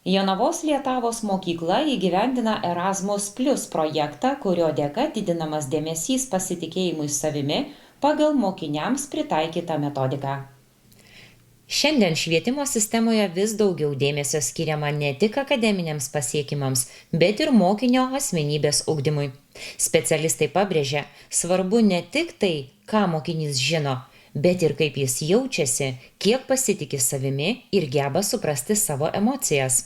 Jonavos Lietavos mokykla įgyvendina Erasmus Plus projektą, kurio dėka didinamas dėmesys pasitikėjimui savimi pagal mokiniams pritaikytą metodiką. Šiandien švietimo sistemoje vis daugiau dėmesio skiriama ne tik akademiniams pasiekimams, bet ir mokinio asmenybės ugdymui. Specialistai pabrėžia, svarbu ne tik tai, ką mokinys žino, bet ir kaip jis jaučiasi, kiek pasitiki savimi ir geba suprasti savo emocijas.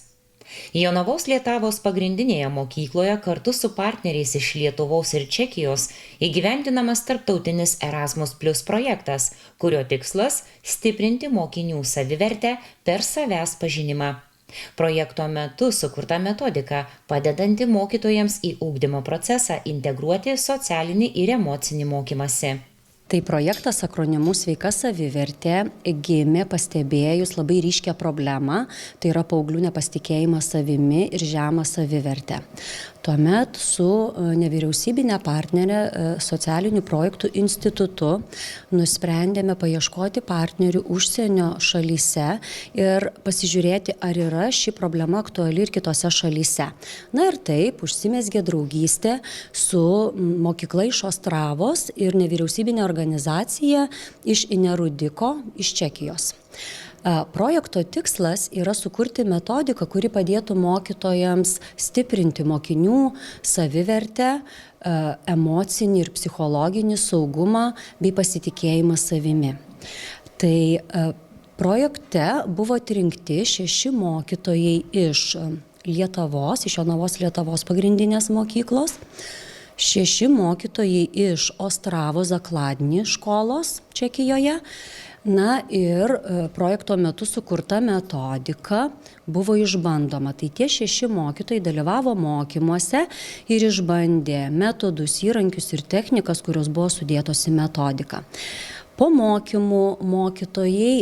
Jonavos Lietavos pagrindinėje mokykloje kartu su partneriais iš Lietuvos ir Čekijos įgyvendinamas tarptautinis Erasmus Plus projektas, kurio tikslas – stiprinti mokinių savivertę per savęs pažinimą. Projekto metu sukurta metodika, padedanti mokytojams į ugdymo procesą integruoti socialinį ir emocinį mokymąsi. Tai projektas akronimu Sveika savivertė gimė pastebėjus labai ryškią problemą, tai yra paauglių nepasitikėjimas savimi ir žemą savivertę. Tuomet su nevyriausybinė partnerė Socialinių projektų institutu nusprendėme paieškoti partnerių užsienio šalyse ir pasižiūrėti, ar yra ši problema aktuali ir kitose šalyse. Na ir taip, užsimezgė draugystė su mokykla iš Ostravos ir nevyriausybinė organizacija iš Inerudiko iš Čekijos. Projekto tikslas yra sukurti metodiką, kuri padėtų mokytojams stiprinti mokinių savivertę, emocinį ir psichologinį saugumą bei pasitikėjimą savimi. Tai projekte buvo atrinkti 6 mokytojai iš Lietavos, iš Jonavos Lietavos pagrindinės mokyklos, 6 mokytojai iš Ostravo Zakladni školos Čekijoje. Na ir projekto metu sukurta metodika buvo išbandoma. Tai tie 6 mokytojai dalyvavo mokymuose ir išbandė metodus, įrankius ir technikas, kurios buvo sudėtos į metodiką. Po mokymų mokytojai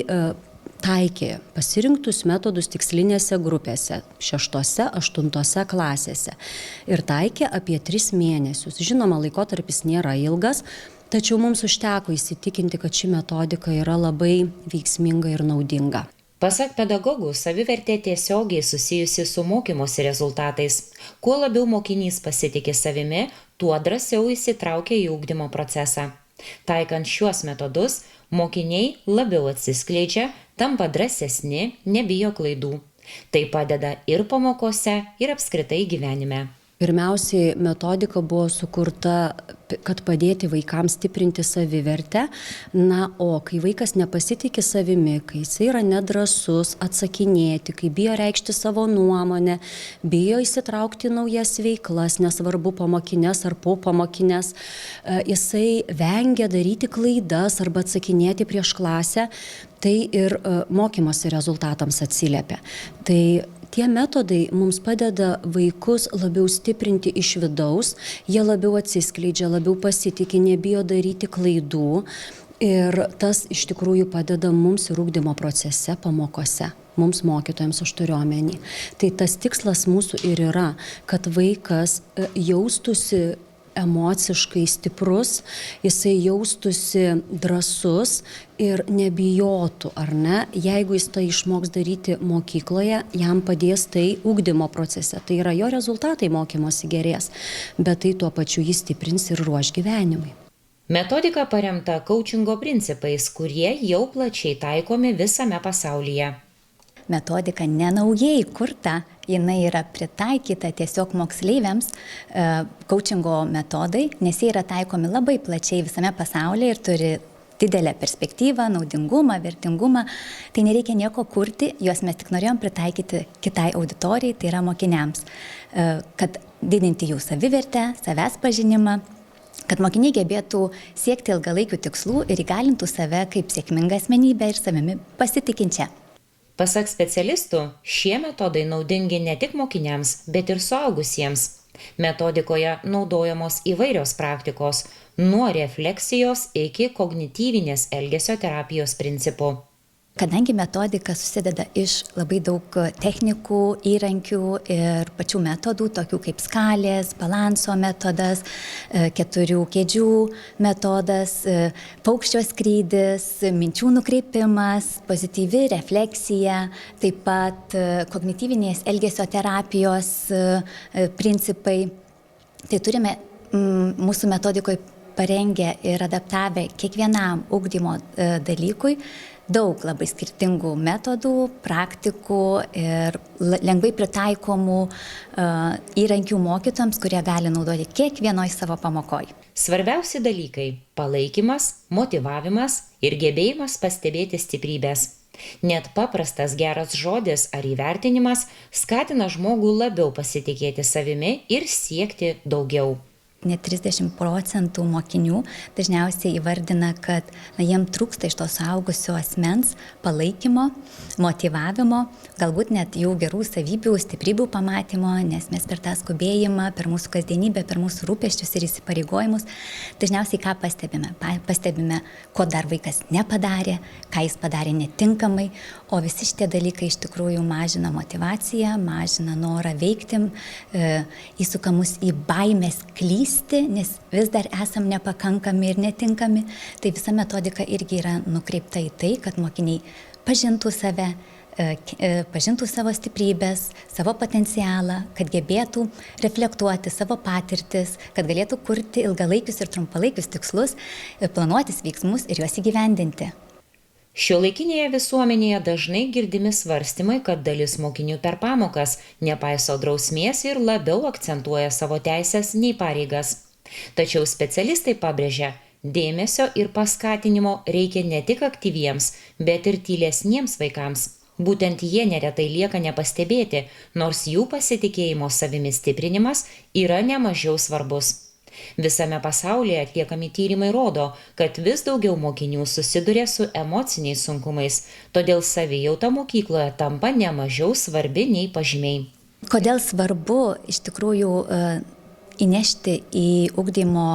taikė pasirinktus metodus tikslinėse grupėse, 6-8 klasėse ir taikė apie 3 mėnesius. Žinoma, laikotarpis nėra ilgas, tačiau mums užteko įsitikinti, kad ši metodika yra labai veiksminga ir naudinga. Pasak pedagogų, savivertė tiesiogiai susijusi su mokymosi rezultatais. Kuo labiau mokinys pasitiki savimi, tuo drąsiau įsitraukia į ugdymo procesą. Taikant šiuos metodus, mokiniai labiau atsiskleidžia, tampa drąsesni, nebijo klaidų. Tai padeda ir pamokose, ir apskritai gyvenime. Pirmiausiai metodika buvo sukurta, kad padėti vaikams stiprinti savivertę. Na, o kai vaikas nepasitikė savimi, kai jis yra nedrąsus atsakinėti, kai bijo reikšti savo nuomonę, bijo įsitraukti į naujas veiklas, nesvarbu pamokinės ar po pamokinės, jisai vengia daryti klaidas arba atsakinėti prieš klasę, tai ir mokymosi rezultatams atsiliepia. Tai tie metodai mums padeda vaikus labiau stiprinti iš vidaus, jie labiau atsiskleidžia, labiau pasitikė, nebijo daryti klaidų ir tas iš tikrųjų padeda mums ir ugdymo procese, pamokose. Mums mokytojams aš turiu omeny. Tai tas tikslas mūsų ir yra, kad vaikas jaustųsi emociškai stiprus, jisai jaustųsi drąsus ir nebijotų, ar ne? Jeigu jis tai išmoks daryti mokykloje, jam padės tai ugdymo procese. Tai yra jo rezultatai mokymosi gerės, bet tai tuo pačiu jis stiprins ir ruoš gyvenimui. Metodika paremta coachingo principais, kurie jau plačiai taikomi visame pasaulyje. Metodika nenaujai kurta, jinai yra pritaikyta tiesiog moksleiviams coachingo metodai, nes jie yra taikomi labai plačiai visame pasaulyje ir turi didelę perspektyvą, naudingumą, vertingumą. Tai nereikia nieko kurti, juos mes tik norėjom pritaikyti kitai auditorijai, tai yra mokiniams, kad didinti jų savivertę, savęs pažinimą, kad mokiniai gebėtų siekti ilgalaikių tikslų ir įgalintų save kaip sėkmingą asmenybę ir savimi pasitikinčią. Pasak specialistų, šie metodai naudingi ne tik mokiniams, bet ir suaugusiems. Metodikoje naudojamos įvairios praktikos, nuo refleksijos iki kognityvinės elgesio terapijos principų. Kadangi metodika susideda iš labai daug technikų, įrankių ir pačių metodų, tokių kaip skalės, balanso metodas, 4 kėdžių metodas, paukščio skrydis, minčių nukreipimas, pozityvi refleksija, taip pat kognityvinės elgesio terapijos principai. Tai turime mūsų metodikoje parengę ir adaptavę kiekvienam ugdymo dalykui daug labai skirtingų metodų, praktikų ir lengvai pritaikomų įrankių mokytojams, kurie gali naudoti kiekvienoj savo pamokoj. Svarbiausi dalykai – palaikymas, motyvavimas ir gebėjimas pastebėti stiprybės. Net paprastas geras žodis ar įvertinimas skatina žmogų labiau pasitikėti savimi ir siekti daugiau. Net 30% mokinių dažniausiai įvardina, kad jiem trūksta iš to suaugusio asmens palaikymo, motyvavimo, galbūt net jų gerų savybių, stiprybių pamatymo, nes mes per tą skubėjimą, per mūsų kasdienybę, per mūsų rūpesčius ir įsipareigojimus, dažniausiai ką pastebime? Pastebime, ko dar vaikas nepadarė, ką jis padarė netinkamai, o visi šitie dalykai iš tikrųjų mažina motyvaciją, mažina norą veikti, įsuka mus į baimės klysti, nes vis dar esam nepakankami ir netinkami. Tai visa metodika irgi yra nukreipta į tai, kad mokiniai pažintų save, pažintų savo stiprybės, savo potencialą, kad gebėtų reflektuoti savo patirtis, kad galėtų kurti ilgalaikius ir trumpalaikius tikslus, planuotis veiksmus ir juos įgyvendinti. Šiuolaikinėje visuomenėje dažnai girdimi svarstymai, kad dalis mokinių per pamokas nepaiso drausmės ir labiau akcentuoja savo teisės nei pareigas. Tačiau specialistai pabrėžia, dėmesio ir paskatinimo reikia ne tik aktyviems, bet ir tylesniems vaikams. Būtent jie neretai lieka nepastebėti, nors jų pasitikėjimo savimi stiprinimas yra nemažiau svarbus. Visame pasaulyje atliekami tyrimai rodo, kad vis daugiau mokinių susiduria su emociniais sunkumais, todėl savijauta mokykloje tampa nemažiau svarbi nei pažymiai. Kodėl svarbu iš tikrųjų įnešti į ugdymo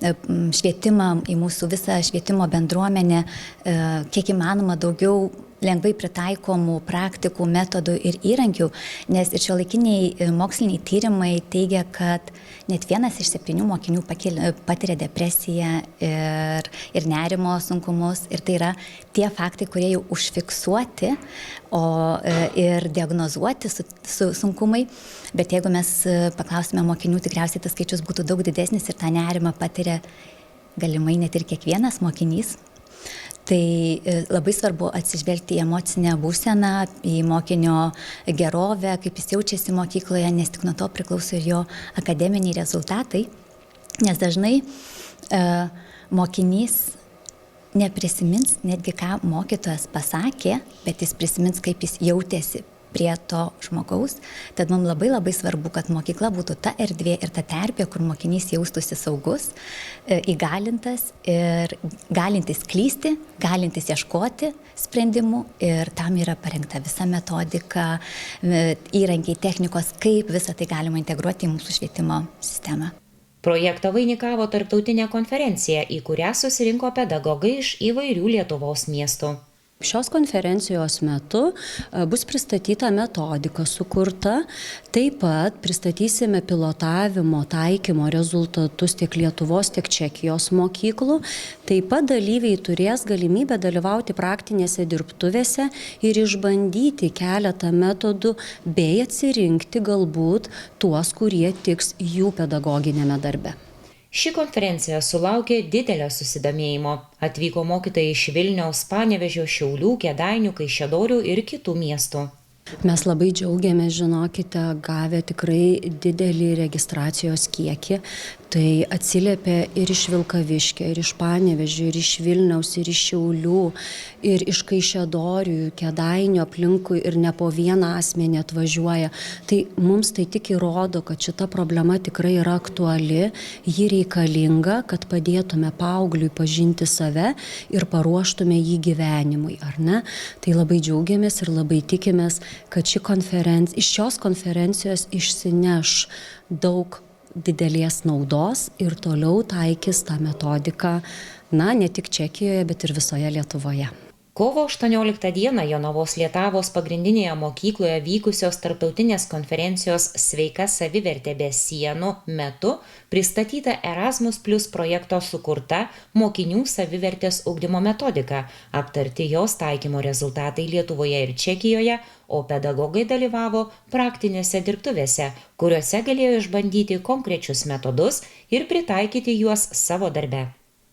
švietimą, į mūsų visą švietimo bendruomenę, kiek įmanoma daugiau lengvai pritaikomų praktikų, metodų ir įrankių, nes ir šiuolaikiniai moksliniai tyrimai teigia, kad net 1 iš 7 mokinių patiria depresiją ir nerimo sunkumus. Ir tai yra tie faktai, kurie jau užfiksuoti ir diagnozuoti su sunkumai. Bet jeigu mes paklausime mokinių, tikriausiai tas skaičius būtų daug didesnis ir tą nerimą patiria galimai net ir kiekvienas mokinys. Tai labai svarbu atsižvelgti į emocinę būseną, į mokinio gerovę, kaip jis jaučiasi mokykloje, nes tik nuo to priklauso ir jo akademiniai rezultatai. Nes dažnai mokinys neprisimins netgi, ką mokytojas pasakė, bet jis prisimins, kaip jis jautėsi prie to žmogaus. Tad mums labai svarbu, kad mokykla būtų ta erdvė ir ta terpė, kur mokinys jaustųsi saugus, įgalintas ir galintis klysti, galintis ieškoti sprendimų. Ir tam yra parengta visa metodika, įrankiai, technikos, kaip visą tai galima integruoti į mūsų švietimo sistemą. Projektą vainikavo tarptautinė konferencija, į kurią susirinko pedagogai iš įvairių Lietuvos miestų. Šios konferencijos metu bus pristatyta metodika sukurta, taip pat pristatysime pilotavimo taikymo rezultatus tiek Lietuvos, tiek Čekijos mokyklų. Taip pat dalyviai turės galimybę dalyvauti praktinėse dirbtuvėse ir išbandyti keletą metodų bei atsirinkti galbūt tuos, kurie tiks jų pedagoginėme darbe. Ši konferencija sulaukė didelio susidomėjimo. Atvyko mokytojai iš Vilniaus, Panevėžio, Šiaulių, Kėdainių, Kaišiadorių ir kitų miestų. Mes labai džiaugiamės, žinokite, gavę tikrai didelį registracijos kiekį. Tai atsiliepė ir iš Vilkaviškio, ir iš Panevėžio, ir iš Vilniaus, ir iš Šiaulių, ir iš Kaišiadorių, Kėdainių aplinkui, ir ne po vieną asmenį atvažiuoja. Tai mums tai tik įrodo, kad šita problema tikrai yra aktuali, ji reikalinga, kad padėtume paaugliui pažinti save ir paruoštume jį gyvenimui, ar ne? Tai labai džiaugiamės ir labai tikimės, kad iš šios konferencijos išsineš daug didelės naudos ir toliau taikys tą metodiką, ne tik Čekijoje, bet ir visoje Lietuvoje. Kovo 18 dieną Jonavos Lietavos pagrindinėje mokykloje vykusios tarptautinės konferencijos Sveika savivertė be sienų metu pristatyta Erasmus Plus projekto sukurta mokinių savivertės ugdymo metodika, aptarti jos taikymo rezultatai Lietuvoje ir Čekijoje, o pedagogai dalyvavo praktinėse dirbtuvėse, kuriuose galėjo išbandyti konkrečius metodus ir pritaikyti juos savo darbe.